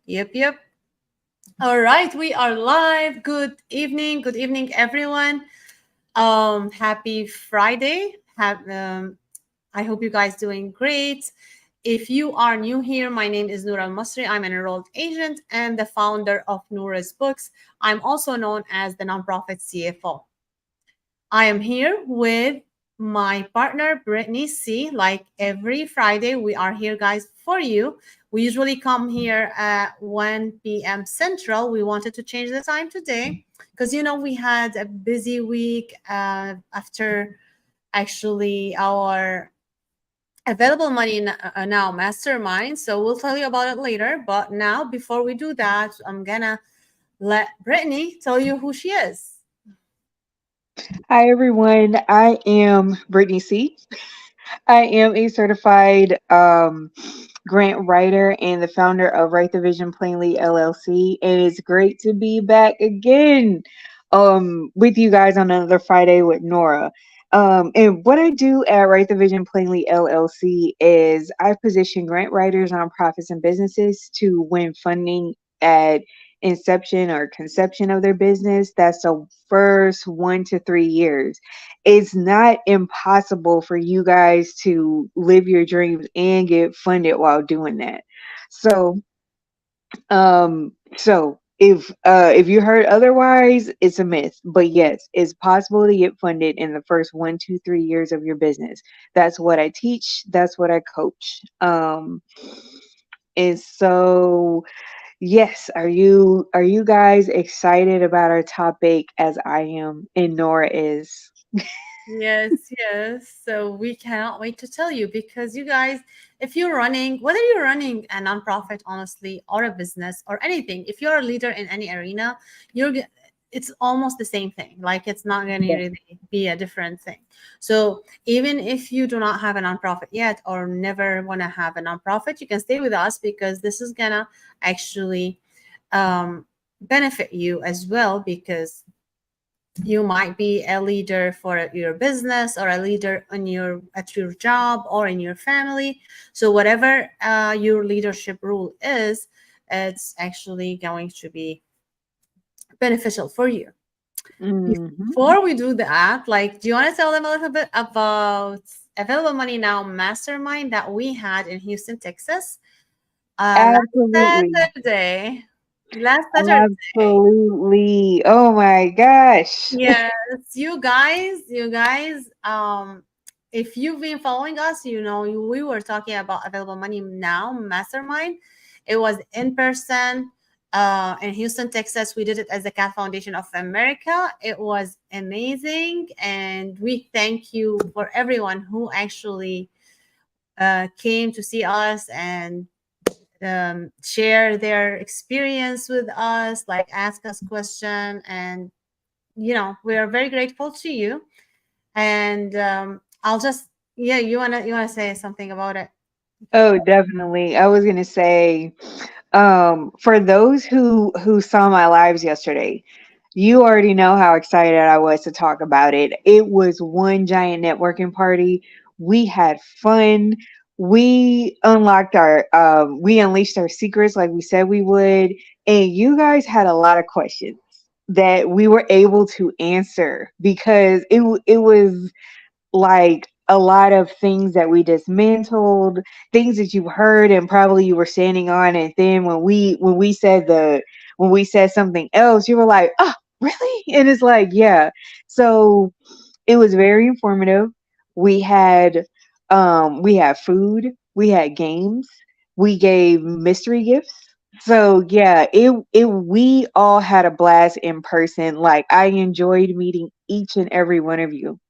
Yep. All right, we are live. Good evening, everyone. Happy Friday. I hope you guys doing great. If you are new here, my name is Noor Al Masri. I'm an enrolled agent and the founder of Noura's Books. I'm also known as the nonprofit CFO. I am here with my partner, Brittney C. Like every Friday, we are here, guys, for you. We usually come here at 1 p.m. Central. We wanted to change the time today because, we had a busy week after actually our available money now mastermind. So we'll tell you about it later. But now, before we do that, I'm going to let Brittney tell you who she is. Hi, everyone. I am Brittney C. I am a certified grant writer and the founder of Write the Vision Plainly LLC. And it's great to be back again with you guys on another Friday with Nora. And what I do at Write the Vision Plainly LLC is I position grant writers, nonprofits, and businesses to win funding at inception or conception of their business. That's the first 1 to 3 years. It's not impossible for you guys to live your dreams and get funded while doing that. So, if you heard otherwise, it's a myth. But yes, it's possible to get funded in the first 1, 2, 3 years of your business. That's what I teach. That's what I coach. And so yes, are you guys excited about our topic as I am and Nora is? Yes. So we cannot wait to tell you because you guys, if you're running, whether you're running a nonprofit, honestly, or a business or anything, if you're a leader in any arena, it's almost the same thing. Like it's not going to Yeah. really be a different thing. So even if you do not have a nonprofit yet or never want to have a nonprofit, you can stay with us because this is gonna actually benefit you as well because you might be a leader for your business or a leader in at your job or in your family. So whatever your leadership role is, it's actually going to be beneficial for you. Hmm. Before we do that, like, do you want to tell them a little bit about Available Money Now Mastermind that we had in Houston, Texas, last Absolutely. Saturday? Last Saturday. Absolutely. Oh my gosh. Yes, you guys, if you've been following us, we were talking about Available Money Now Mastermind. It was in person in Houston, Texas. We did it as the Cat Foundation of America. It was amazing, and we thank you for everyone who actually came to see us and share their experience with us, like ask us question, and we are very grateful to you. And I'll just, yeah, you wanna say something about it? Oh, definitely. I was gonna say, for those who saw my lives yesterday, you already know how excited I was to talk about it. It was one giant networking party. We had fun. We unleashed our secrets like we said we would, and you guys had a lot of questions that we were able to answer because it was like a lot of things that we dismantled, things that you heard and probably you were standing on, and then when we said something else, you were like, oh, really? And it's like, yeah. So it was very informative. We had food, we had games, we gave mystery gifts. So yeah, it we all had a blast in person. Like I enjoyed meeting each and every one of you.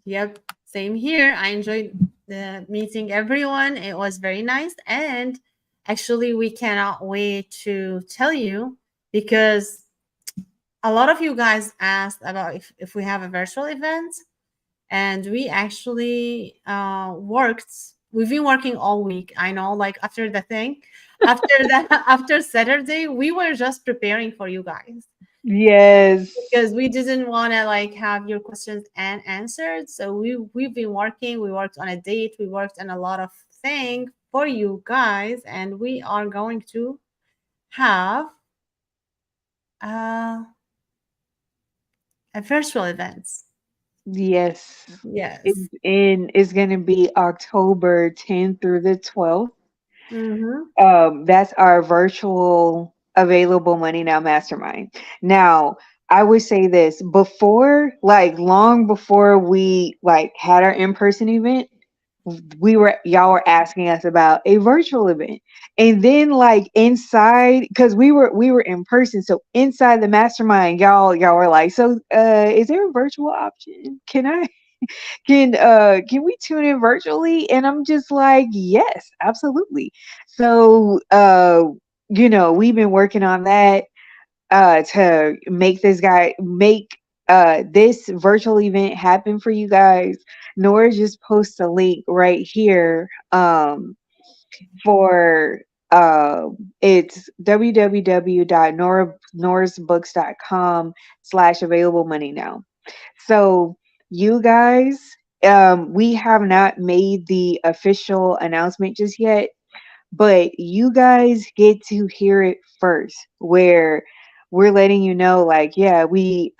Yep, same here. I enjoyed the meeting everyone. It was very nice, and actually we cannot wait to tell you because a lot of you guys asked about if we have a virtual event, and we actually worked. We've been working all week. I know, like after the thing, after that, after Saturday, we were just preparing for you guys Yes. because we didn't want to like have your questions and answered. So we've been working. We worked on a date. We worked on a lot of things for you guys, and we are going to have uh, a virtual events. Yes. Yes. It's gonna be October 10th through the 12th. Mm-hmm. That's our virtual available money now mastermind. Now, I would say this before, like long before we like had our in-person event, y'all were asking us about a virtual event. And then like inside, because we were in person, so inside the mastermind, y'all were like, so is there a virtual option? Can we tune in virtually? And I'm just like, yes, absolutely. So we've been working on that to make this virtual event happen for you guys. Nora just post a link right here for it's www.norsbooks.com/available money now. So you guys, we have not made the official announcement just yet, but you guys get to hear it first, where we're letting you know, like, yeah, we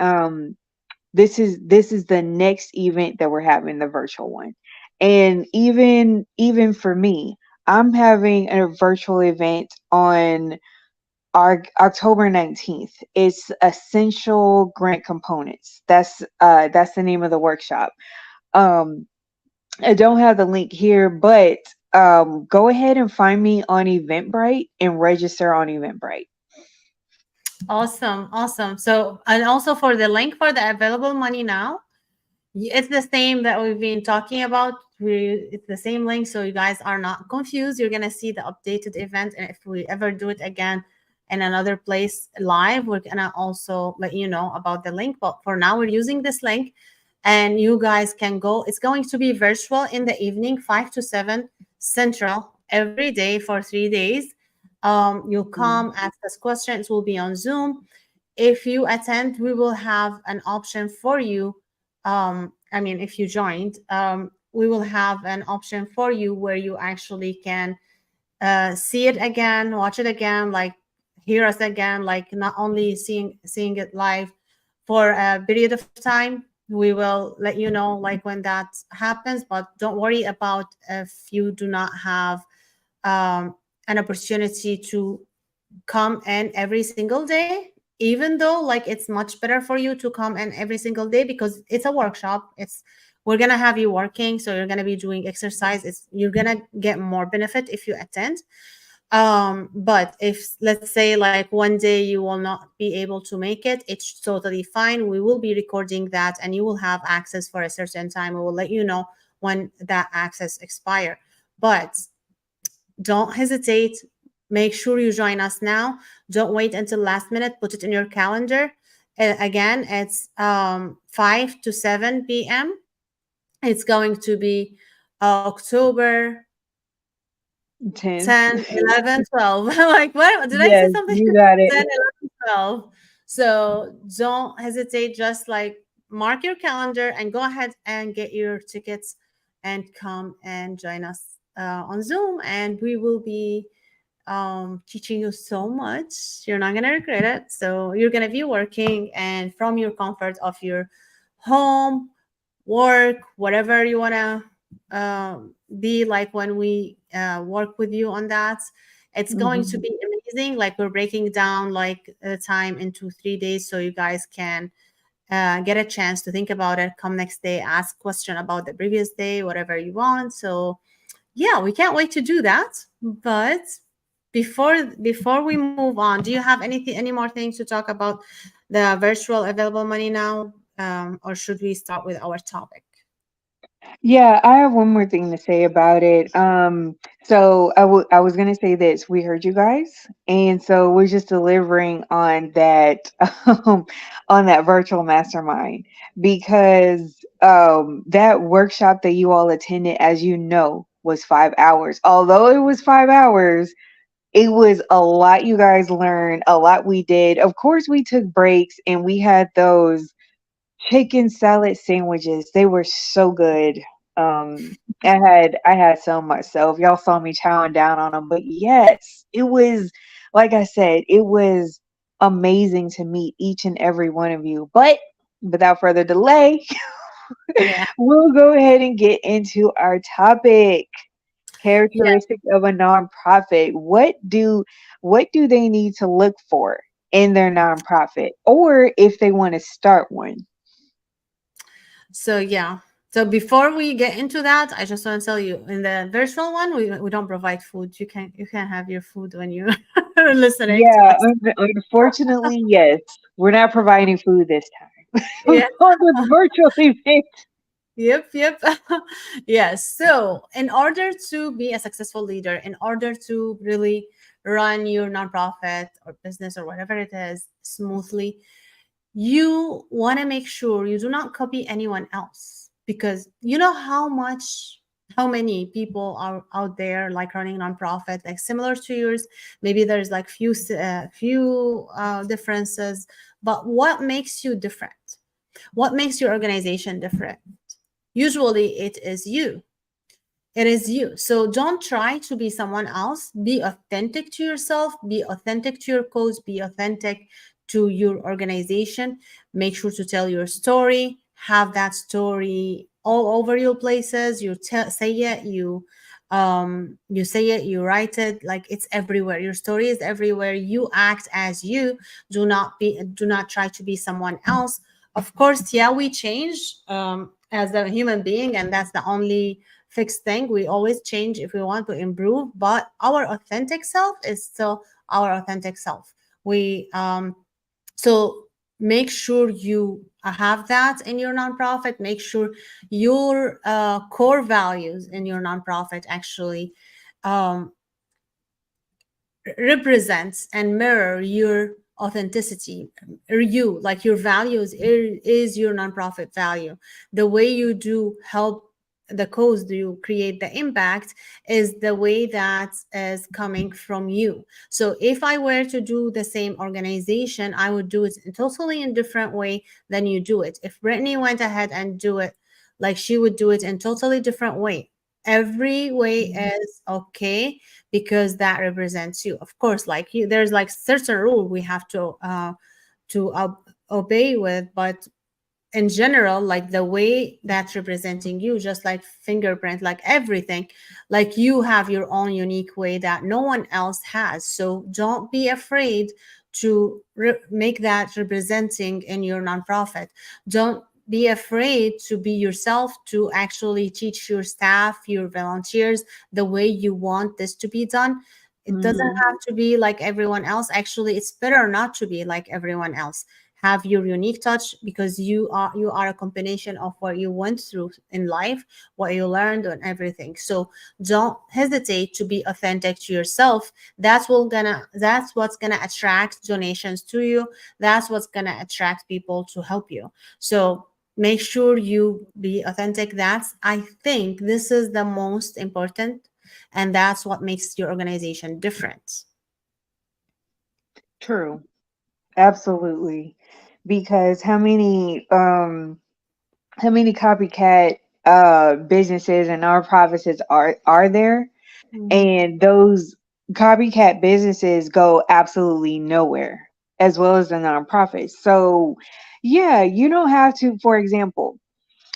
this is the next event that we're having, the virtual one. And even for me, I'm having a virtual event on our October 19th. It's essential grant components. That's the name of the workshop. Um I don't have the link here, but go ahead and find me on Eventbrite and register on Eventbrite. Awesome, awesome. So, and also for the link for the available money now, it's the same that we've been talking about. It's the same link, so you guys are not confused. You're gonna see the updated event, and if we ever do it again in another place live, we're gonna also let you know about the link. But for now, we're using this link, and you guys can go. It's going to be virtual in the evening, 5 to 7 Central, every day for 3 days. You'll Mhm. come, ask us questions. We'll be on Zoom. If you attend, we will have an option for you. I mean, if you joined, we will have an option for you where you actually can see it again, watch it again, like hear us again, like not only seeing it live for a period of time. We will let you know like when that happens, but don't worry about if you do not have an opportunity to come in every single day, even though like it's much better for you to come in every single day because it's a workshop. It's We're gonna have you working, so you're gonna be doing exercise. You're gonna get more benefit if you attend. But if let's say like one day you will not be able to make it, it's totally fine. We will be recording that and you will have access for a certain time. We will let you know when that access expire. But don't hesitate. Make sure you join us now. Don't wait until last minute. Put it in your calendar. Again, it's 5 to 7 p.m. It's going to be October 10th. 10, 11, 12. Like, what? Did I say Yes, something? you got it. 10, 11, 12. So don't hesitate. Just like mark your calendar and go ahead and get your tickets and come and join us on Zoom. And we will be teaching you so much. You're not going to regret it. So you're going to be working and from your comfort of your home, work, whatever you want to be like when we work with you on that. It's going to Mhm. be amazing. Like we're breaking down like the time into 3 days so you guys can get a chance to think about it. Come next day, ask question about the previous day, whatever you want. So yeah, we can't wait to do that. But before we move on, do you have any more things to talk about the virtual available money now, or should we start with our topic? Yeah, I have one more thing to say about it. So I was gonna say this. We heard you guys, and so we're just delivering on that on that virtual mastermind because that workshop that you all attended, as you know, was 5 hours. Although it was 5 hours, it was a lot you guys learned, a lot we did. Of course, we took breaks and we had those chicken salad sandwiches. They were so good. I had some myself. Y'all saw me chowing down on them, but yes, it was like I said, it was amazing to meet each and every one of you. But without further delay, Yeah. we'll go ahead and get into our topic. Yeah. Characteristics of a nonprofit. What do they need to look for in their nonprofit, or if they want to start one? So yeah. So before we get into that, I just want to tell you in the virtual one, we don't provide food. You can have your food when you are listening to Yeah, us. unfortunately, yes. We're not providing food this time Yeah. on the virtual event. Yep, yep. Yes. So, in order to be a successful leader, in order to really run your nonprofit or business or whatever it is smoothly, you want to make sure you do not copy anyone else, because you know how many people are out there like running nonprofit like similar to yours. Maybe there's like few differences, but what makes you different? What makes your organization different? Usually it is you. It is you. So don't try to be someone else. Be authentic to yourself, be authentic to your cause, be authentic to your organization. Make sure to tell your story, have that story all over your places. Say it, you say it, you write it, like it's everywhere. Your story is everywhere. You act as you. Do not try to be someone else. Of course, yeah, we change as a human being, and that's the only fixed thing. We always change if we want to improve, but our authentic self is still our authentic self. We so make sure you have that in your nonprofit. Make sure your core values in your nonprofit actually um, represents and mirror your authenticity, or you, like your values is your nonprofit value. The way you do help the cause, do you create the impact, is the way that is coming from you. So if I were to do the same organization, I would do it in totally in different way than you do it. If Brittney went ahead and do it, like she would do it in totally different way. Every way is okay, because that represents you. Of course, like you, there's like certain rule we have to obey with, but in general, like the way that's representing you, just like fingerprint, like everything, like you have your own unique way that no one else has. So don't be afraid to make that representing in your nonprofit. Don't be afraid to be yourself, to actually teach your staff, your volunteers, the way you want this to be done. It doesn't Hmm. have to be like everyone else. Actually, it's better not to be like everyone else. Have your unique touch, because you are a combination of what you went through in life, what you learned, and everything. So don't hesitate to be authentic to yourself. That's what's gonna attract donations to you. That's what's gonna attract people to help you. So make sure you be authentic. That's, I think, this is the most important, and that's what makes your organization different. True. Absolutely. Because how many copycat businesses and nonprofits are there? Mhm. And those copycat businesses go absolutely nowhere, as well as the nonprofits. So yeah, you don't have to, for example,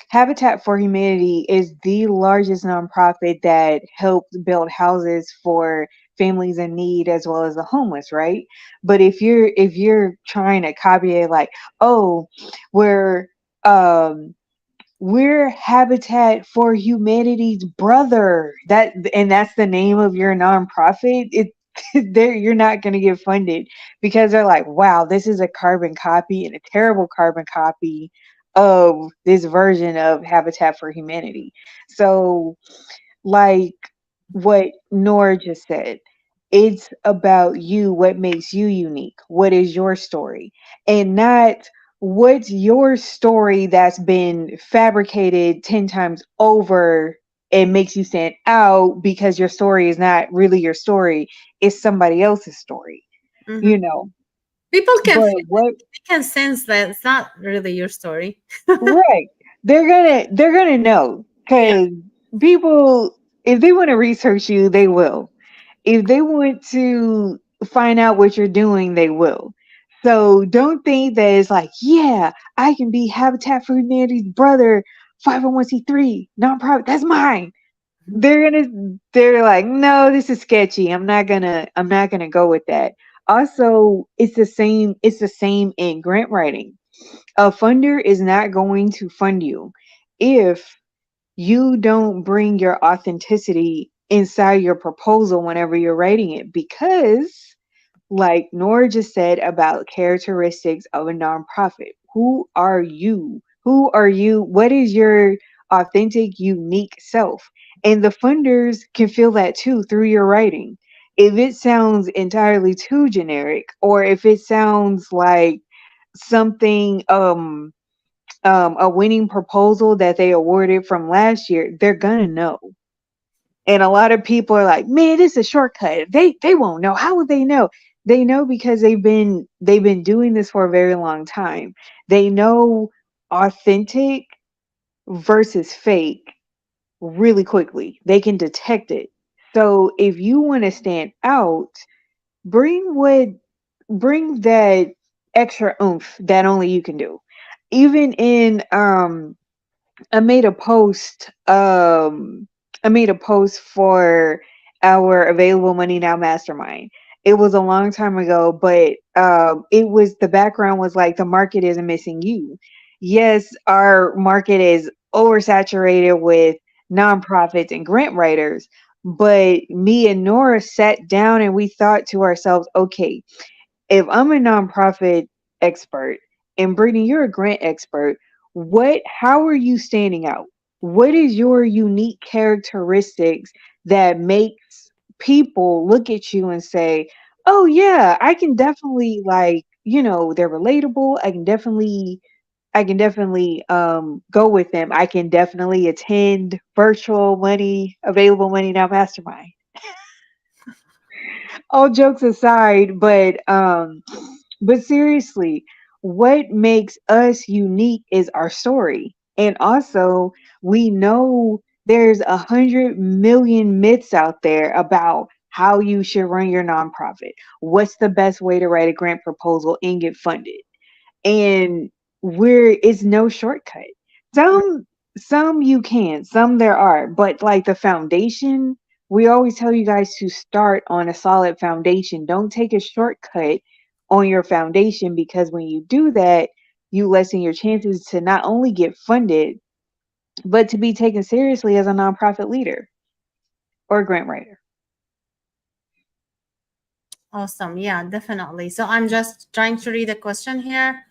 Habitat for Humanity is the largest nonprofit that helps build houses for families in need as well as the homeless, right? But if you're trying to copy it like, oh, we're um we're Habitat for Humanity's brother. That's the name of your nonprofit. It there you're not going to get funded because they're like, wow, this is a carbon copy and a terrible carbon copy of this version of Habitat for Humanity. So like what Nora just said, it's about you, what makes you unique, what is your story, and not what's your story that's been fabricated 10 times over and makes you stand out because your story is not really your story, it's somebody else's story, you Mhm. know. People can But feel it. what They can sense that it's not really your story. right, they're gonna know Yeah. because people, if they want to research you, they will. If they want to find out what you're doing, they will. So don't think that it's like, yeah, I can be Habitat for Humanity's brother, 501c3 nonprofit. That's mine. They're like, no, this is sketchy. I'm not gonna go with that. Also, it's the same in grant writing. A funder is not going to fund you if you don't bring your authenticity inside your proposal whenever you're writing it, because like Nora just said about characteristics of a nonprofit. Who are you? Who are you? What is your authentic, unique self? And the funders can feel that too through your writing. If it sounds entirely too generic, or if it sounds like something a winning proposal that they awarded from last year, they're gonna know. And a lot of people are like, man, this is a shortcut. They won't know. How would they know? They know because they've been doing this for a very long time. They know authentic versus fake really quickly. They can detect it. So if you want to stand out, bring what bring that extra oomph that only you can do. Even in I made a post. I made a post for our Available Money Now Mastermind. It was a long time ago, but it was the background was like the market isn't missing you. Yes, our market is oversaturated with nonprofits and grant writers, but me and Nora sat down and we thought to ourselves, okay, if I'm a nonprofit expert and Brittany, you're a grant expert, how are you standing out? What is your unique characteristics that makes people look at you and say, "Oh yeah, I can definitely they're relatable. I can definitely go with them. I can definitely attend virtual money available money now mastermind." All jokes aside, but seriously, what makes us unique is our story. And also, we know there's 100 million myths out there about how you should run your nonprofit. What's the best way to write a grant proposal and get funded? And it's no shortcut. Some you can, some there are, but like the foundation, we always tell you guys to start on a solid foundation. Don't take a shortcut on your foundation, because when you do that, you lessen your chances to not only get funded, but to be taken seriously as a nonprofit leader or grant writer. Awesome. Yeah, definitely. So I'm just trying to read the question here.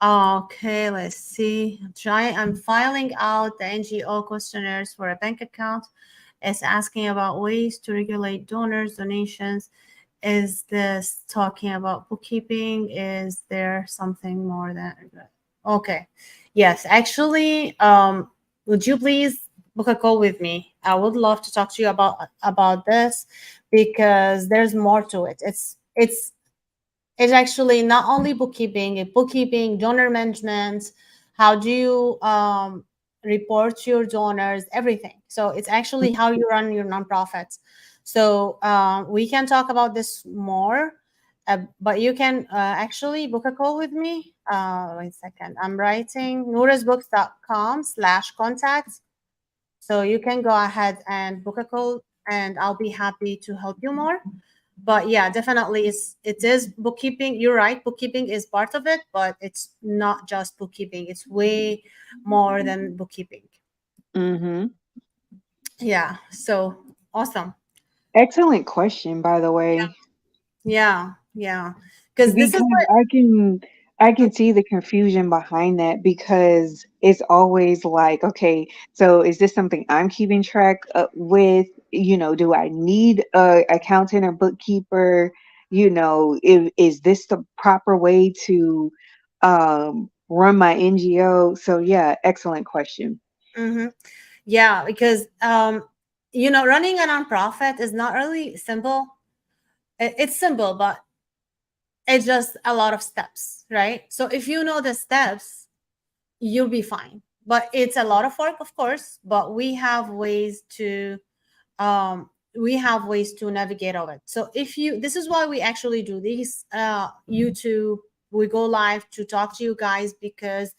Okay, let's see. I'm filing out the NGO questionnaires for a bank account. It's asking about ways to regulate donors, donations. Is this talking about bookkeeping? Is there something more than okay? Yes, actually, would you please book a call with me? I would love to talk to you about this because there's more to it. It's actually not only bookkeeping, donor management. How do you report to your donors? Everything. So it's actually how you run your nonprofits. So we can talk about this more, but you can actually book a call with me. Wait a second. I'm writing noorasbooks.com/contact. So you can go ahead and book a call, and I'll be happy to help you more. But yeah, definitely it is bookkeeping. You're right, bookkeeping is part of it, but it's not just bookkeeping. It's way more than bookkeeping. Hmm. Yeah, so awesome. Excellent question, by the way. Yeah, because this is Because I can see the confusion behind that, because it's always like, okay, so is this something I'm keeping track with? Do I need a accountant or bookkeeper? If is this the proper way to run my NGO? So yeah, excellent question. hmm yeah, because running a nonprofit is not really simple. It's simple, but it's just a lot of steps, right? So if you know the steps, you'll be fine. But it's a lot of work, of course, but we have ways to we have ways to navigate of it. So if you, this is why we actually do these YouTube, we go live to talk to you guys, because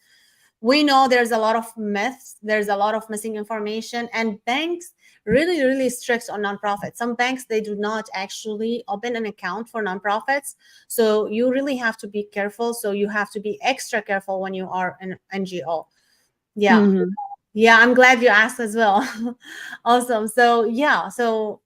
we know there's a lot of myths, there's a lot of missing information, and banks really, really strict on nonprofits. Some banks, they do not actually open an account for nonprofits, so you really have to be careful. So you have to be extra careful when you are an NGO. Yeah. Hmm. Yeah, I'm glad you asked as well. Awesome. So yeah, so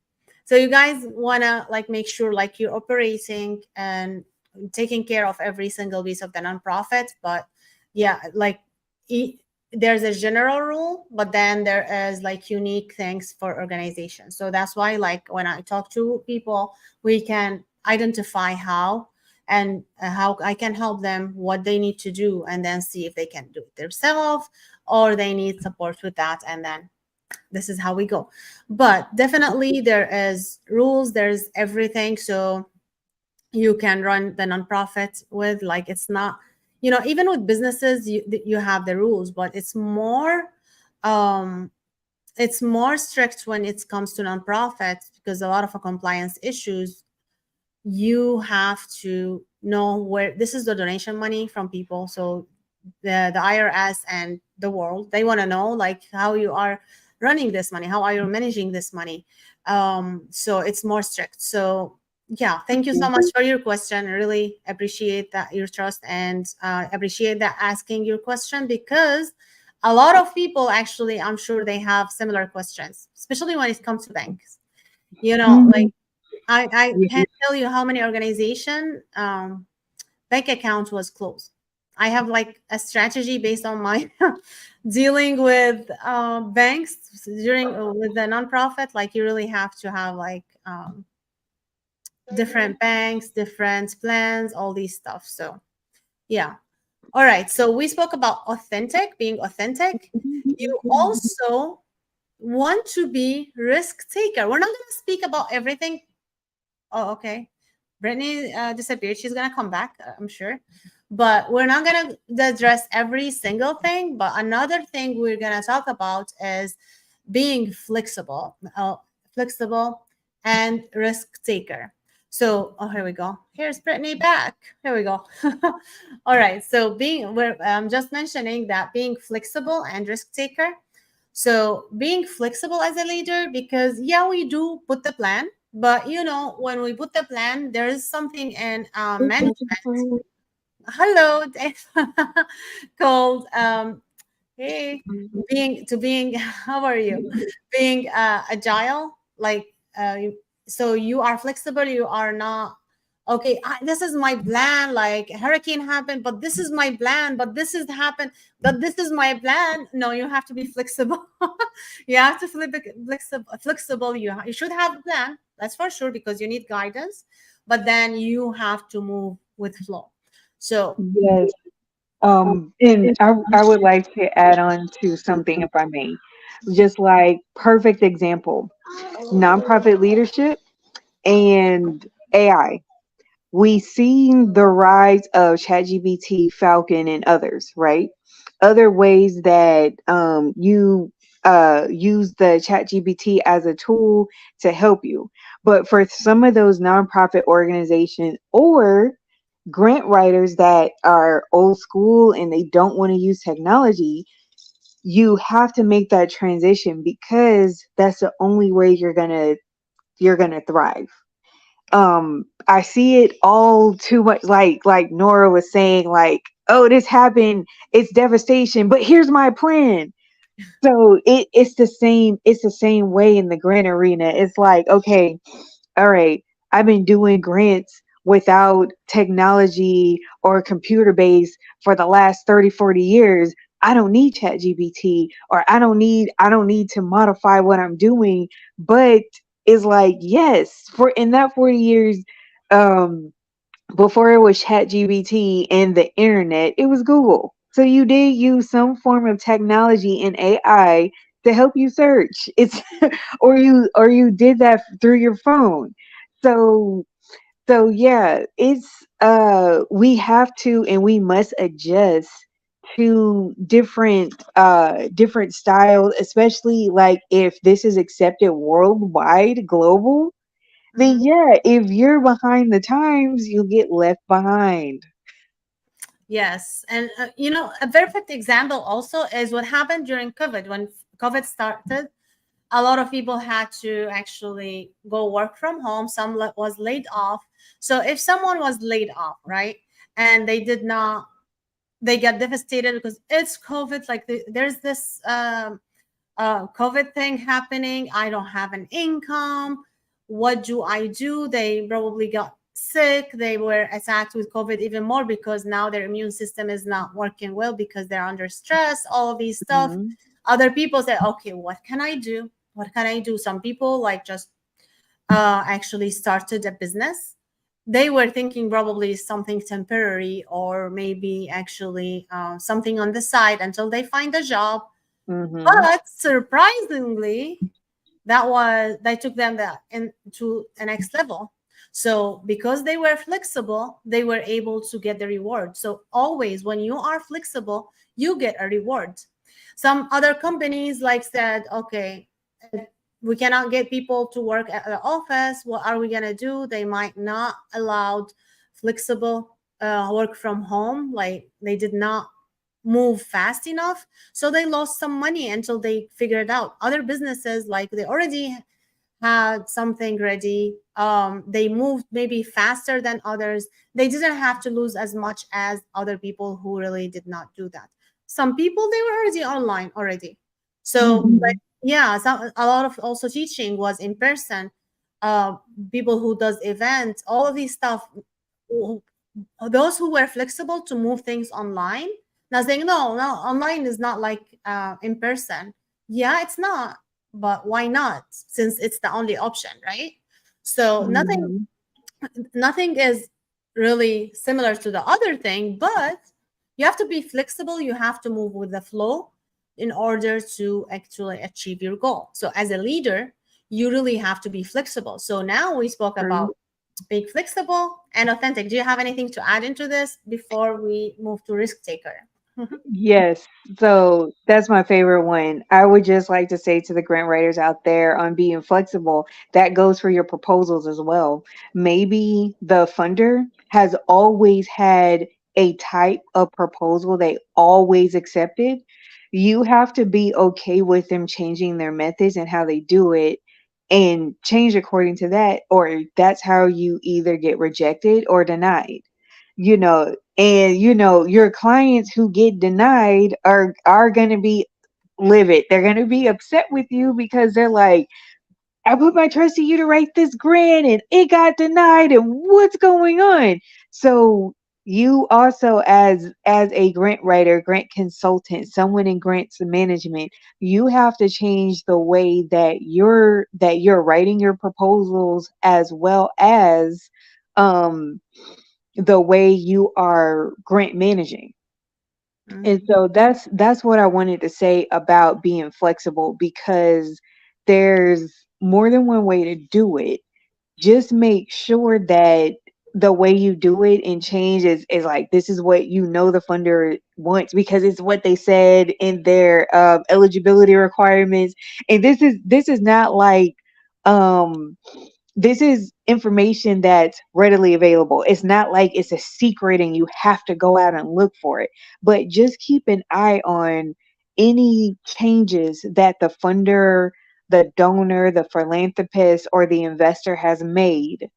you guys wanna like make sure like you're operating and taking care of every single piece of the nonprofit. But yeah, like e- there's a general rule, but then there is like unique things for organizations. So that's why like when I talk to people, we can identify how, and how I can help them, what they need to do, and then see if they can do it themselves or they need support with that, and then this is how we go. But definitely there is rules, there's everything. So you can run the nonprofit with, like, it's not, you know, even with businesses, you have the rules, but um it's more strict when it comes to nonprofits, because a lot of compliance issues. You have to know where this is the donation money from people. So the IRS and the world, they want to know like how you are running this money, how are you managing this money. So it's more strict. So yeah, thank you so much for your question. I really appreciate that, your trust, and appreciate that asking your question, because a lot of people actually, I'm sure they have similar questions, especially when it comes to banks. You know, like Hmm. I Yeah. can't tell you how many organization bank account was closed. I have like a strategy based on my dealing with banks during with the nonprofit. Like you really have to have like different banks, different plans, all these stuff. So yeah. All right. So we spoke about authentic, being authentic. You also want to be risk taker. We're not going to speak about everything. Oh, okay. Brittney disappeared. She's gonna come back, I'm sure. But we're not gonna address every single thing. But another thing we're gonna talk about is being flexible and risk taker. So, oh, here we go. Here's Brittney back. Here we go. All right. So, we're just mentioning that being flexible and risk taker. So being flexible as a leader, because yeah, we do put the plan, but you know, when we put the plan, there is something in management. Hello, Dave. Called hey, being. How are you? Being agile, like so you are flexible. You are not okay. This is my plan. Like a hurricane happened, but this is my plan. But this is happened. But this is my plan. No, you have to be flexible. You have to flip it flexible. Flexible. You should have a plan. That's for sure, because you need guidance. But then you have to move with flow. So Yes. And I would like to add on to something, if I may. Just like perfect example, nonprofit leadership and AI. We seen the rise of ChatGPT, Falcon, and others, right? Other ways that you use the ChatGPT as a tool to help you. But for some of those nonprofit organizations or grant writers that are old school and they don't want to use technology, you have to make that transition because that's the only way you're gonna thrive. I see it all too much, like Nora was saying, like, oh, this happened, it's devastation, but here's my plan. So it's the same way in the grant arena. It's like, okay, all right, I've been doing grants without technology or computer base for the last 30, 40 years. I don't need ChatGPT, or I don't need to modify what I'm doing. But it's like, yes, for in that 40 years, um, before it was ChatGPT and the internet, it was Google. So you did use some form of technology and AI to help you search. It's or you did that through your phone. So so yeah, it's we have to and we must adjust to different styles, especially like if this is accepted worldwide, global, then Mhm. yeah, if you're behind the times, you'll get left behind. Yes, and a perfect example also is what happened during COVID. When COVID started, a lot of people had to actually go work from home. Some was laid off. So if someone was laid off, right, and they did not, they got devastated because it's COVID. Like there's this COVID thing happening. I don't have an income. What do I do? They probably got sick. They were attacked with COVID even more because now their immune system is not working well because they're under stress, all of these stuff. Mhm. Other people say, okay, what can I do? What can I do? Some people like just actually started a business. They were thinking probably something temporary or maybe actually something on the side until they find a job, Mhm. but surprisingly, that took them to a next level. So because they were flexible, they were able to get the reward. So always when you are flexible, you get a reward. Some other companies like said, okay, we cannot get people to work at the office. What are we gonna do? They might not allowed flexible work from home. Like they did not move fast enough, so they lost some money until they figured out. Other businesses, like they already had something ready, they moved maybe faster than others. They didn't have to lose as much as other people who really did not do that. Some people, they were already online already. So but Mhm. yeah, a lot of also teaching was in person. uh, People who does events, all of these stuff, those who were flexible to move things online. Now saying no, online is not like in person. Yeah, it's not, but why not, since it's the only option, right? So Mhm. nothing is really similar to the other thing, but you have to be flexible, you have to move with the flow in order to actually achieve your goal. So as a leader, you really have to be flexible. So now we spoke True. about being flexible and authentic. Do you have anything to add into this before we move to risk taker? Yes. So that's my favorite one. I would just like to say to the grant writers out there on being flexible, that goes for your proposals as well. Maybe the funder has always had a type of proposal they always accepted. You have to be okay with them changing their methods and how they do it and change according to that, or that's how you either get rejected or denied. And your clients who get denied are going to be livid. They're going to be upset with you because they're like, I put my trust in you to write this grant and it got denied, and what's going on? So you also, as a grant writer, grant consultant, someone in grants management, you have to change the way that you're writing your proposals, as well as um the way you are grant managing. And Mhm. so that's what I wanted to say about being flexible, because there's more than one way to do it. Just make sure that the way you do it and change is like, this is what the funder wants because it's what they said in their eligibility requirements. And this is not like um this is information that's readily available. It's not like it's a secret and you have to go out and look for it. But just keep an eye on any changes that the funder, the donor, the philanthropist, or the investor has made,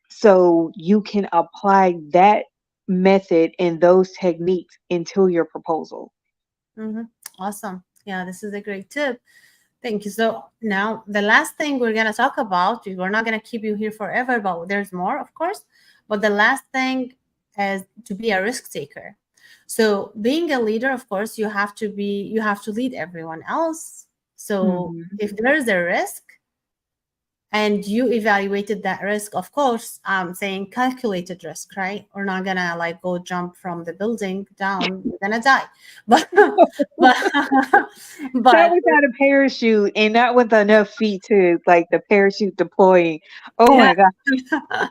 so you can apply that method and those techniques into your proposal. Mhm. Awesome. Yeah, this is a great tip. Thank you. So now the last thing we're gonna talk about, we're not gonna keep you here forever, but there's more, of course. But the last thing is to be a risk taker. So being a leader, of course, you have to lead everyone else. So Mhm. if there is a risk, and you evaluated that risk, of course, saying calculated risk, right? We're not gonna like go jump from the building down, you're gonna die. but but Not but without a parachute and not with enough feet to like the parachute deploying. Oh yeah. my god.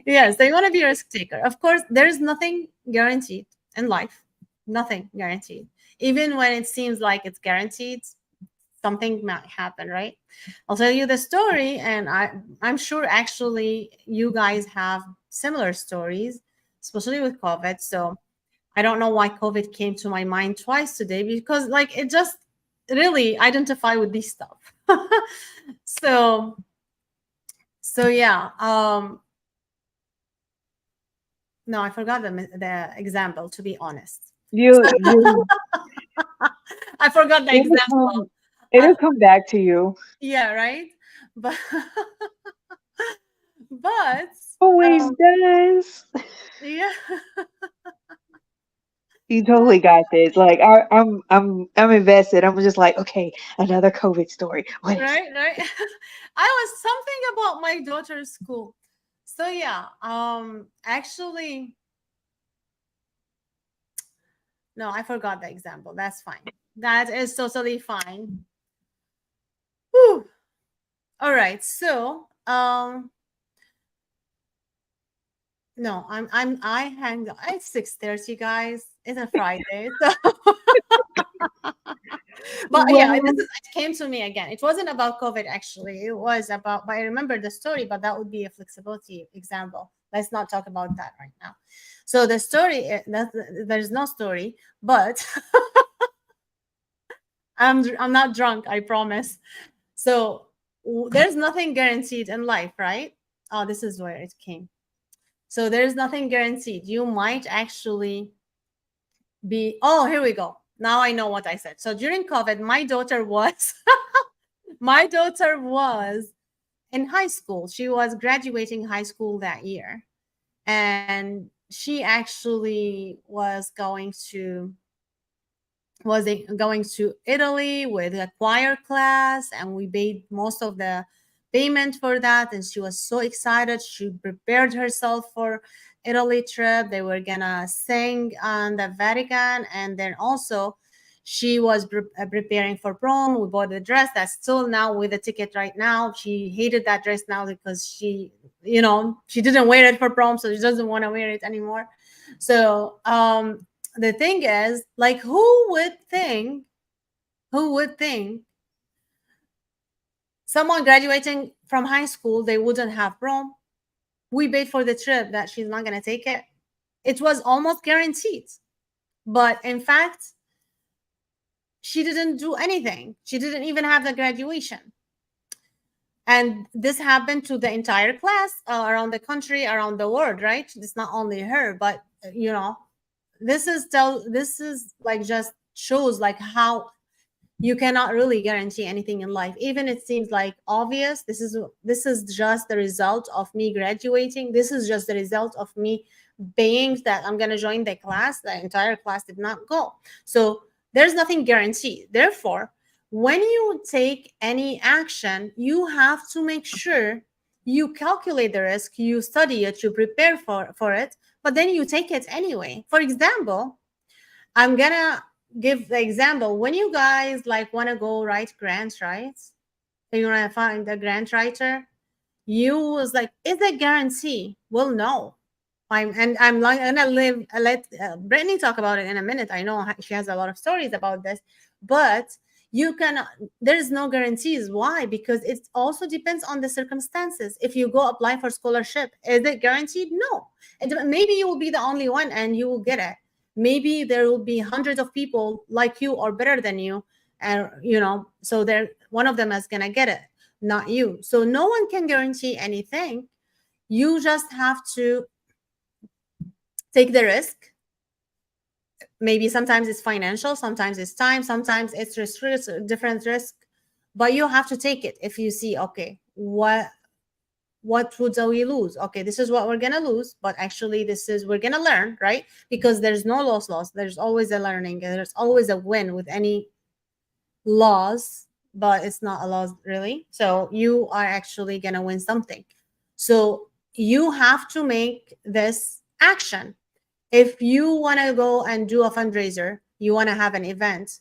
Yes, they want to be a risk taker. Of course, there's nothing guaranteed in life. Nothing guaranteed. Even when it seems like it's guaranteed, something might happen, right? I'll tell you the story, and I'm sure actually you guys have similar stories, especially with COVID. So I don't know why COVID came to my mind twice today, because like it just really identify with this stuff. so so yeah. No, I forgot the example, to be honest. You I forgot the it'll example. come, Uh, it'll come back to you. yeah, right. But but Always um, does. yeah, You totally got this. Like I'm invested. I'm just like, okay, another COVID story. What is right, right. I was something about my daughter's school. So yeah, actually, no, I forgot the example. That's fine. That is totally fine. Whew. All right. So, no, I hang. It's 6:30, guys. It's a Friday. So, but yeah, well, it came to me again. It wasn't about COVID actually. It was about, but I remember the story. But that would be a flexibility example. Let's not talk about that right now. So the story, there's no story, but I'm not drunk. I promise. So there's nothing guaranteed in life, right? Oh, this is where it came. So there's nothing guaranteed. You might actually be, oh, here we go. Now I know what I said. So during COVID, my daughter was, my daughter was in high school. She was graduating high school that year. And she actually was going to Italy with a choir class, and we paid most of the payment for that. And she was so excited. She prepared herself for Italy trip. They were gonna sing on the Vatican, and then also she was preparing for prom. We bought the dress that's still now with the ticket right now. She hated that dress now because she didn't wear it for prom, so she doesn't want to wear it anymore. So the thing is, like, who would think someone graduating from high school, they wouldn't have prom? We paid for the trip, that she's not going to take it. It was almost guaranteed, but in fact she didn't do anything. She didn't even have the graduation. And this happened to the entire class, around the country, around the world, right? It's not only her, but this is like just shows like how you cannot really guarantee anything in life. Even it seems like obvious, this is just the result of me graduating. This is just the result of me being that I'm going to join the class. The entire class did not go. So there's nothing guaranteed. Therefore, when you take any action, you have to make sure you calculate the risk, you study it, you prepare for it, but then you take it anyway. For example, I'm gonna give the example. When you guys like want to go write grants, right? So you want to find a grant writer, you was like, is it guarantee? Well, no. I'm like, and I'll let Brittney talk about it in a minute. I know she has a lot of stories about this, but you can there's no guarantees. Why? Because it also depends on the circumstances. If you go apply for scholarship, is it guaranteed? No. Maybe you will be the only one and you will get it. Maybe there will be hundreds of people like you or better than you, and so there one of them is gonna get it, not you. So no one can guarantee anything. You just have to take the risk. Maybe sometimes it's financial, sometimes it's time, sometimes it's different risk, but you have to take it. If you see, okay, what would we lose? Okay, this is what we're gonna lose, but actually this is we're gonna learn, right? Because there's no loss. There's always a learning, and there's always a win with any loss, but it's not a loss really. So you are actually gonna win something. So you have to make this action. If you want to go and do a fundraiser, you want to have an event,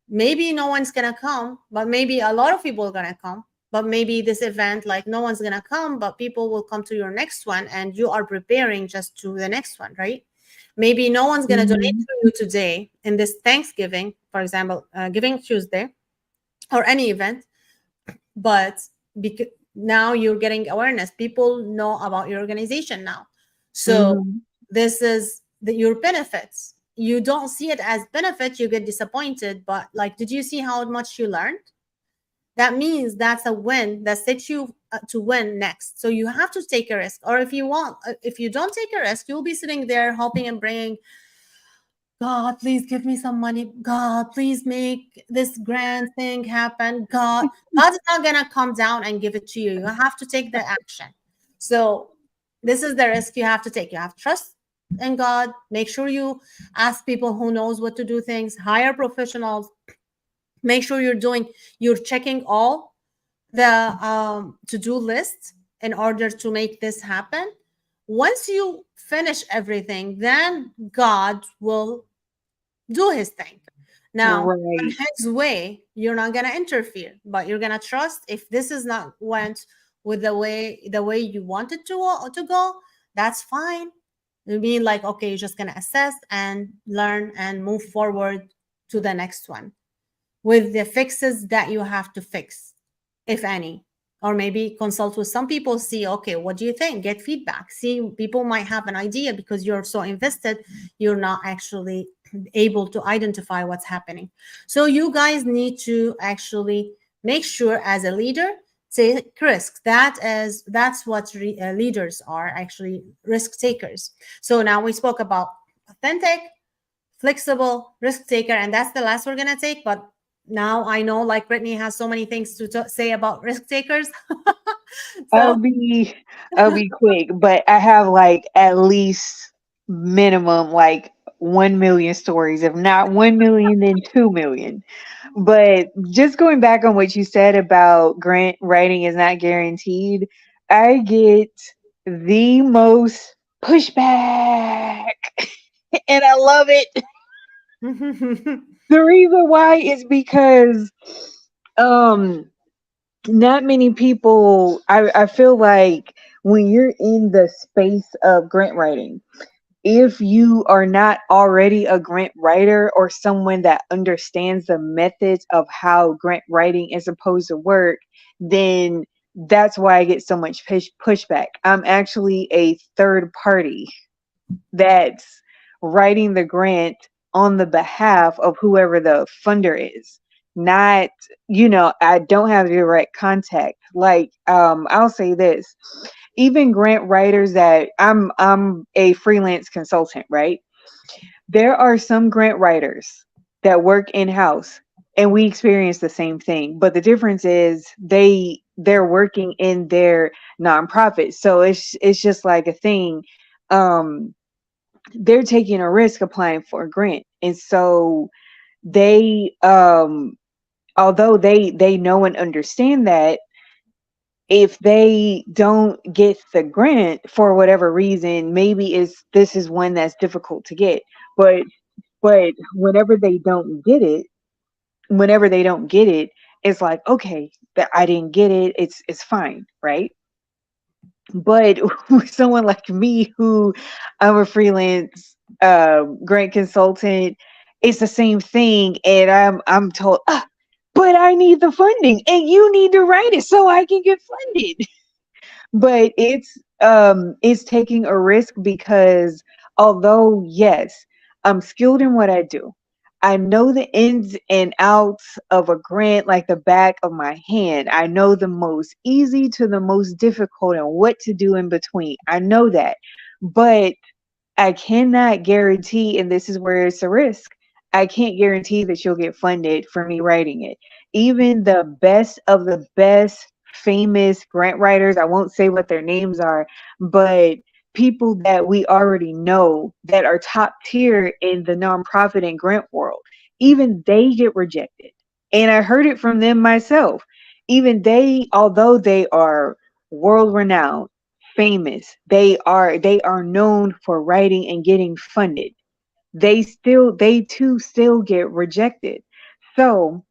maybe no one's going to come, but maybe a lot of people are going to come. But maybe this event, like, no one's going to come, but people will come to your next one, and you are preparing just to the next one, right? Maybe no one's going to donate Mhm. for you today in this Thanksgiving, for example, Giving Tuesday, or any event, but because now you're getting awareness, people know about your organization now. So Mhm. this is your benefits. You don't see it as benefit, you get disappointed, but like, did you see how much you learned? That means that's a win that sets you to win next. So you have to take a risk, or if you don't take a risk, you'll be sitting there hoping and praying, God, please give me some money. God, please make this grand thing happen. God's not gonna come down and give it to you. You have to take the action. So this is the risk you have to take. You have to trust in God. Make sure you ask people who knows what to do things. Hire professionals. Make sure you're checking all the to-do list in order to make this happen. Once you finish everything, then God will do his thing. Now, on Right. his way, you're not gonna interfere, but you're gonna trust. If this is not went with the way you wanted to go, that's fine. You mean like, okay, you're just gonna assess and learn and move forward to the next one with the fixes that you have to fix, if any. Or maybe consult with some people, see, okay, what do you think? Get feedback. See, people might have an idea because you're so invested, you're not actually able to identify what's happening. So you guys need to actually make sure as a leader, take risks. That's what leaders are, actually risk takers. So now we spoke about authentic, flexible, risk taker, and that's the last we're gonna take. But now I know, like, Brittney has so many things to say about risk takers. I'll So be I'll be quick, but I have like at least minimum like 1 million stories. If not 1 million, then 2 million. But just going back on what you said about grant writing is not guaranteed, I get the most pushback and I love it. The reason why is because um not many people I feel like when you're in the space of grant writing, if you are not already a grant writer or someone that understands the methods of how grant writing is supposed to work, then that's why I get so much pushback. I'm actually a third party that's writing the grant on the behalf of whoever the funder is. Not, I don't have direct contact. Like, I'll say this. Even grant writers that I'm a freelance consultant, right? There are some grant writers that work in-house and we experience the same thing. But the difference is they're working in their nonprofit. So it's just like a thing. Um they're taking a risk applying for a grant, and so they although they know and understand that if they don't get the grant for whatever reason, maybe is this is one that's difficult to get, but whenever they don't get it, it's like, okay, that I didn't get it, it's fine, right? But with someone like me, who I'm a freelance grant consultant, it's the same thing, and I'm told, but I need the funding, and you need to write it so I can get funded. But it's taking a risk because although yes, I'm skilled in what I do, I know the ins and outs of a grant like the back of my hand. I know the most easy to the most difficult and what to do in between. I know that. But I cannot guarantee, and this is where it's a risk. I can't guarantee that you'll get funded for me writing it. Even the best of the best famous grant writers, I won't say what their names are, but people that we already know that are top tier in the nonprofit and grant world, even they get rejected. And I heard it from them myself. Even they, although they are world renowned, famous, they are known for writing and getting funded, they too still get rejected. So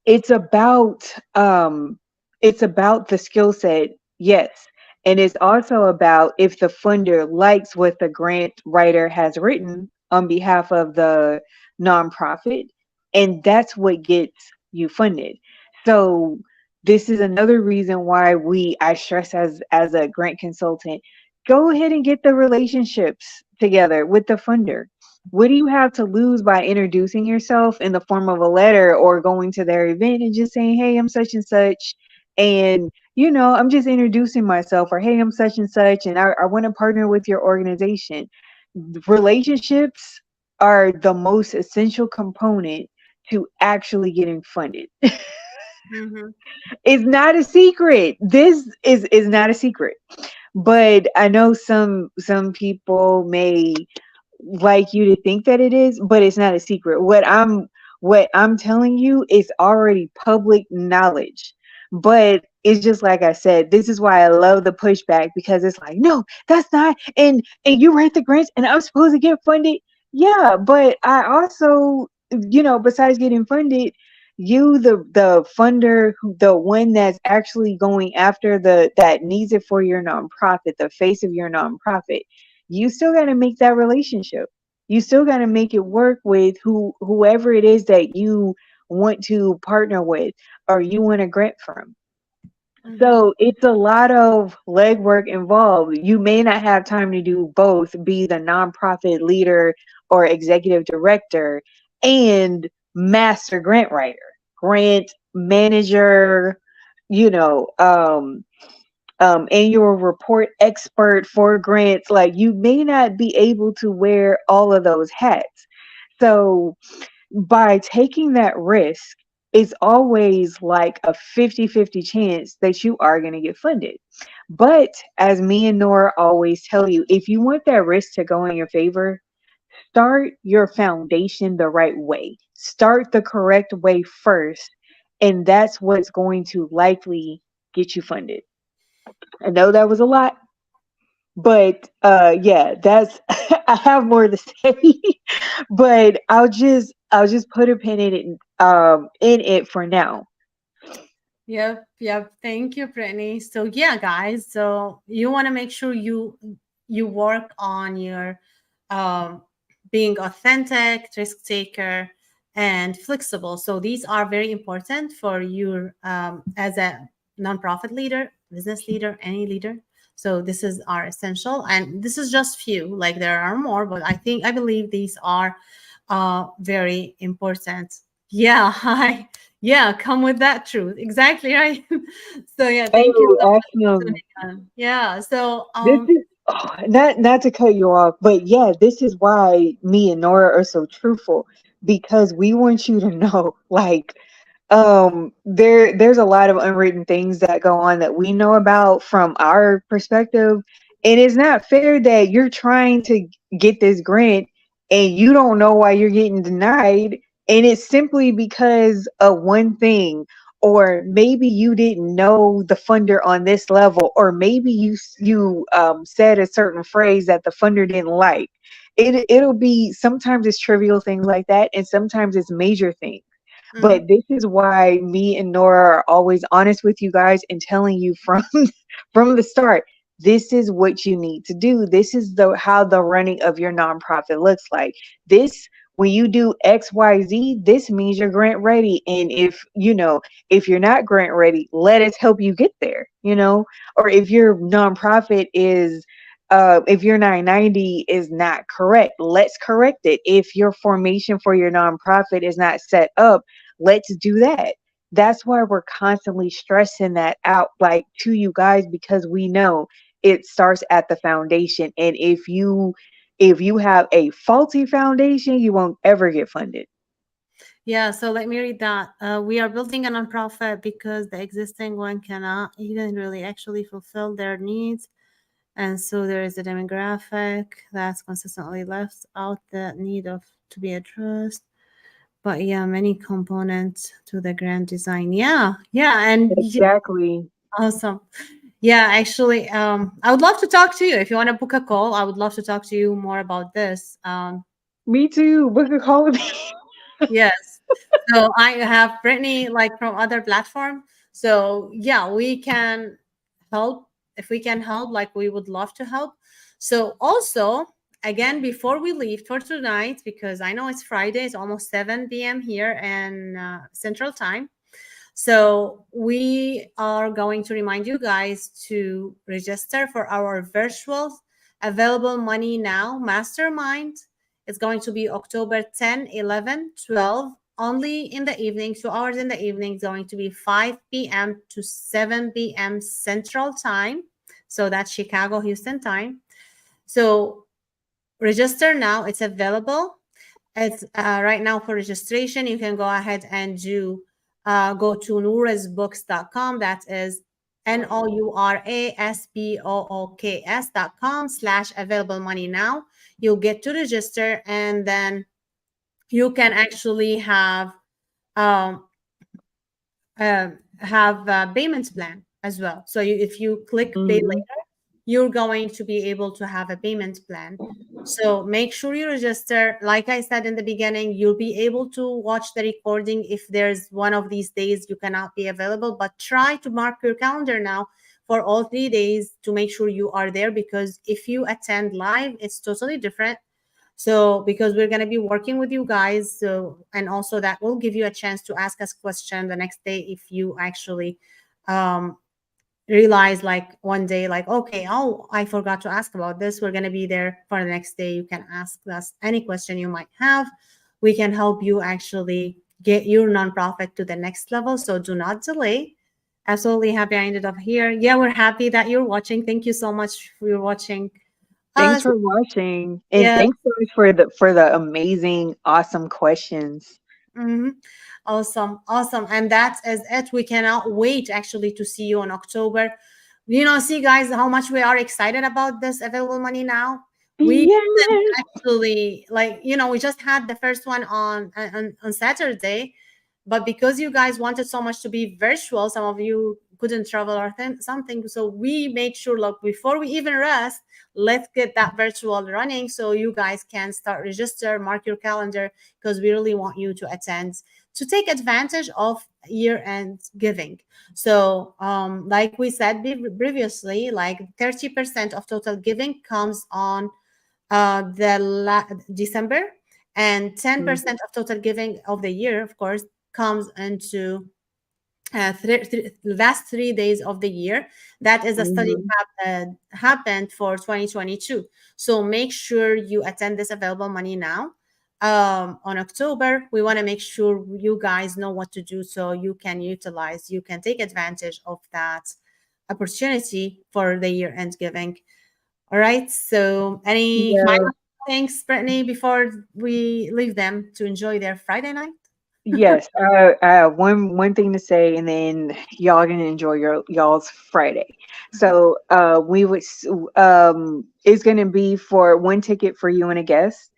it's about um it's about the skill set, yes, And it's also about if the funder likes what the grant writer has written on behalf of the nonprofit, and that's what gets you funded. So this is another reason why I stress as a grant consultant, go ahead and get the relationships together with the funder. What do you have to lose by introducing yourself in the form of a letter or going to their event and just saying, hey, I'm such and such, and I'm just introducing myself, or hey, I'm such and such, and I want to partner with your organization. Relationships are the most essential component to actually getting funded. Mm-hmm. It's not a secret. This is not a secret. But I know some people may like you to think that it is, but it's not a secret. What I'm telling you is already public knowledge. But it's just like I said, this is why I love the pushback, because it's like, no, that's not, and you write the grants and I'm supposed to get funded. Yeah, but I also, besides getting funded, you the funder, the one that's actually going after the that needs it for your nonprofit, the face of your nonprofit, you still got to make that relationship. You still got to make it work with whoever it is that you want to partner with or you want to grant from. Mm-hmm. So it's a lot of legwork involved. You may not have time to do both, be the nonprofit leader or executive director and master grant writer, grant manager, you know, annual report expert for grants. Like, you may not be able to wear all of those hats. So by taking that risk, it's always like a 50-50 chance that you are going to get funded. But as me and Nora always tell you, if you want that risk to go in your favor, start your foundation the right way. Start the correct way first, and that's what's going to likely get you funded. I know that was a lot, but yeah, that's I have more to say, but I'll just put a pin in it for now. Yep, yep. Thank you, Brittany. So yeah, guys. So you want to make sure you work on your um, being authentic, risk taker, and flexible. So these are very important for your as a nonprofit leader, business leader, any leader. So this is are essential, and this is just few. Like there are more, but I believe these are very important. Yeah, hi. Yeah, come with that truth. Exactly right. So yeah, thank you Oh, so much for awesome. tuning in. Yeah. So This is not to cut you off, but yeah, this is why me and Nora are so truthful, because we want you to know, like, there's a lot of unwritten things that go on that we know about from our perspective, and it's not fair that you're trying to get this grant and you don't know why you're getting denied, and it's simply because of one thing, or maybe you didn't know the funder on this level, or maybe you said a certain phrase that the funder didn't like. It'll be, sometimes it's trivial things like that, and sometimes it's major things. mhm. But this is why me and Nora are always honest with you guys and telling you from from the start, this is what you need to do. This is the how the running of your nonprofit looks like. This, when you do XYZ, this means you're grant ready. And if you're not grant ready, let us help you get there. Or if your nonprofit is if your 990 is not correct, let's correct it. If your formation for your nonprofit is not set up, let's do that. That's why we're constantly stressing that out, like, to you guys, because we know it starts at the foundation. And if you have a faulty foundation, you won't ever get funded. Yeah. So let me read that. We are building a nonprofit because the existing one cannot even really actually fulfill their needs. And so there is a demographic that's consistently left out that need of to be addressed. But yeah, many components to the grand design. Yeah, yeah, and Exactly. awesome. Yeah, actually, I would love to talk to you. If you want to book a call, I would love to talk to you more about this. Me too. Book a call with me. Yes. So I have Brittany like from other platform. So yeah, we can help. if we can help, like we would love to help. So also, again, before we leave for tonight, because I know it's Friday, it's almost 7 p.m. here in Central Time. So we are going to remind you guys to register for our virtual available money now mastermind. It's going to be October 10, 11, 12, only in the evening, 2 hours in the evening. It's going to be 5 p.m. to 7 p.m. Central Time. So that's Chicago, Houston time. So register now. It's available. It's right now for registration. You can go ahead and do go to nourasbooks.com. That is nourasbooks.com/available money now. You'll get to register, and then you can actually um, have a payment plan as well. So if you click pay Hmm. later, you're going to be able to have a payment plan. So make sure you register. Like I said in the beginning, you'll be able to watch the recording if there's one of these days you cannot be available, but try to mark your calendar now for all 3 days to make sure you are there, because if you attend live, it's totally different. So because we're going to be working with you guys, so and also that will give you a chance to ask us question the next day if you actually um realize like one day like, okay, oh, I forgot to ask about this. We're going to be there for the next day. You can ask us any question you might have. We can help you actually get your nonprofit to the next level, so do not delay. Absolutely happy I ended up here. Yeah, we're happy that you're watching. Thank you so much for your watching Thanks us. for watching, and Yeah. thanks so much for the amazing, awesome questions. Hmm. Awesome, awesome. And that is it. We cannot wait actually to see you in October. See, guys, how much we are excited about this available money now. We didn't Yes. actually like, we just had the first one on Saturday, but because you guys wanted so much to be virtual, some of you couldn't travel or something. So we made sure, like, before we even rest, let's get that virtual running so you guys can start register, mark your calendar, because we really want you to attend to take advantage of year-end giving. So, like we said previously, like 30% of total giving comes on December, and 10% of total giving of the year, of course, comes into last 3 days of the year. That is a study Hmm. happened for 2022. So make sure you attend this available money now. On October, we want to make sure you guys know what to do so you can take advantage of that opportunity for the year end giving. All right. So any Yeah. final things, Brittney, before we leave them to enjoy their Friday night? Yes. One thing to say, and then y'all gonna enjoy y'all's Friday. So, it's gonna be for one ticket for you and a guest.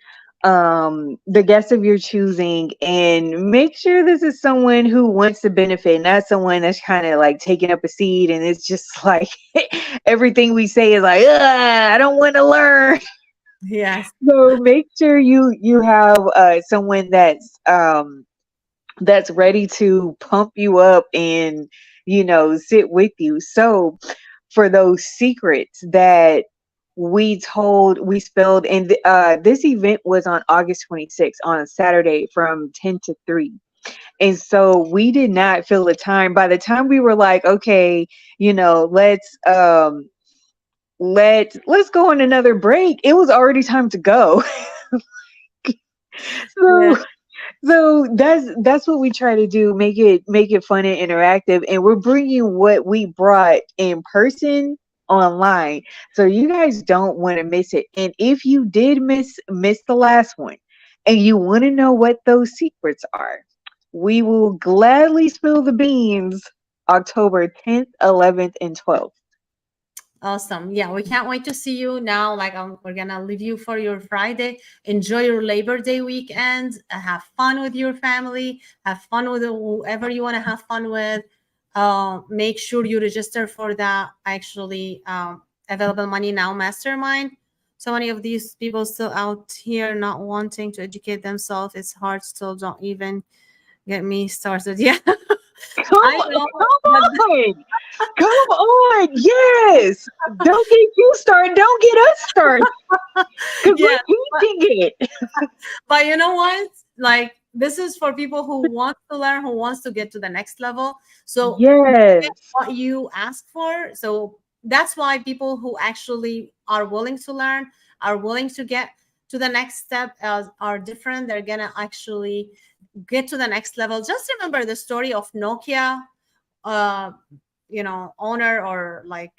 The guest of your choosing, and make sure this is someone who wants to benefit, not someone that's kind of like taking up a seat and it's just like everything we say is like, I don't want to learn. Yes. So make sure you have someone that's ready to pump you up and sit with you. So for those secrets that we spilled, and this event was on August 26th on a Saturday from 10 to 3. And so we did not feel the time. By the time we were like, okay, let's go on another break, it was already time to go. Yeah. So So that's what we try to do, make it fun and interactive, and we're bringing what we brought in person online. So you guys don't want to miss it. And if you did miss the last one and you want to know what those secrets are, we will gladly spill the beans October 10th, 11th, and 12th. Awesome. Yeah, we can't wait to see you now. Like, we're gonna leave you for your Friday. Enjoy your Labor Day weekend. Have fun with your family. Have fun with whoever you want to have fun with. Make sure you register for that actually available money now mastermind. So many of these people still out here not wanting to educate themselves. It's hard still. Don't even get me started. Yeah. I know, Come but on. Come on. Yes. Don't get you started. Don't get us started. Because yeah, we're but teaching it. you know what? Like this is for people who want to learn, who wants to get to the next level. So you get Yes. what you ask for. So that's why people who actually are willing to learn, are willing to get to the next step, are different. They're gonna actually get to the next level. Just remember the story of Nokia, uh, owner, or like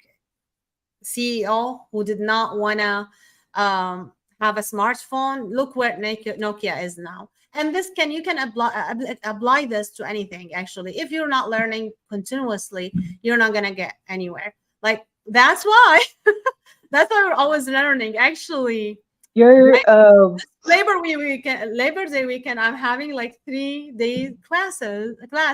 CEO, who did not want to have a smartphone. Look where Nokia is now. And this can you can apply this to anything. Actually, if you're not learning continuously, you're not gonna get anywhere. Like that's why that's why we're always learning. Actually, You're Labor Day weekend, I'm having like 3 days class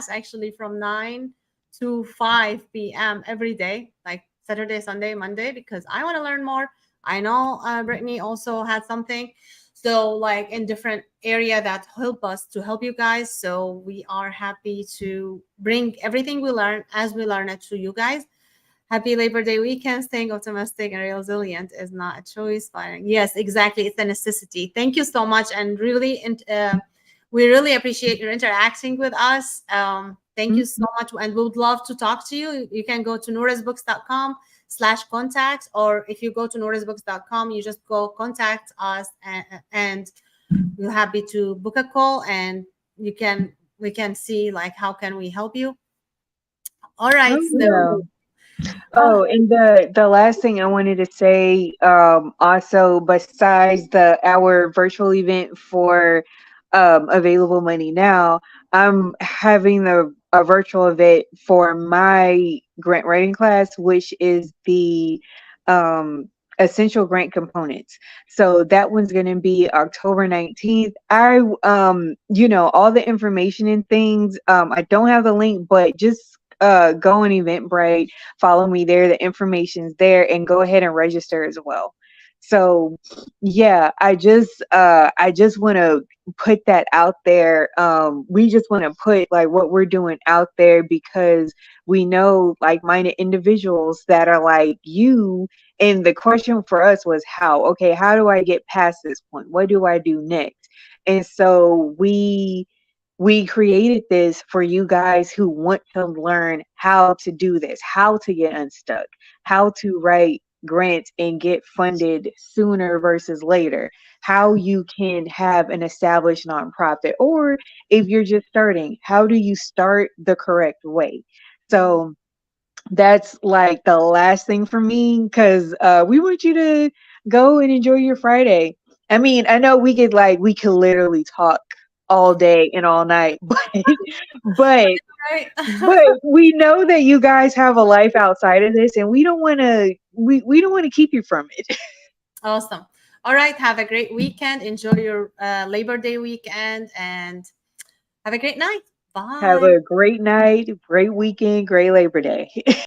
actually from 9 to 5 p.m. every day, like Saturday, Sunday, Monday, because I want to learn more. I know Brittney also had something, so like in different area that help us to help you guys. So we are happy to bring everything we learn as we learn it to you guys. Happy Labor Day weekend. Staying optimistic and resilient is not a choice. But yes, exactly. It's a necessity. Thank you so much. And really, we really appreciate your interacting with us. Thank you so much. And we would love to talk to you. You can go to nourasbooks.com/contact, or if you go to nourasbooks.com, you just go contact us, and we're happy to book a call, and we can see like how can we help you. All right. oh yeah. So uh, Oh, and the last thing I wanted to say, also besides the our virtual event for available money now, I'm having a virtual event for my grant writing class, which is the um essential grant components. So that one's going to be October 19th. All the information and things, I don't have the link, but just go on Eventbrite, follow me there. The information's there, and go ahead and register as well. So yeah, I just want to put that out there. We just want to put like what we're doing out there, because we know like-minded individuals that are like you. And the question for us was how? Okay, how do I get past this point? What do I do next? And so we created this for you guys who want to learn how to do this, how to get unstuck, how to write grants and get funded sooner versus later, how you can have an established nonprofit, or if you're just starting, how do you start the correct way? So that's like the last thing for me, because we want you to go and enjoy your Friday. I mean, I know we could literally talk all day and all night, but right. but we know that you guys have a life outside of this, and we don't want to keep you from it. Awesome. All right. Have a great weekend. Enjoy your Labor Day weekend, and have a great night. Have Bye. a great night, great weekend, great Labor Day.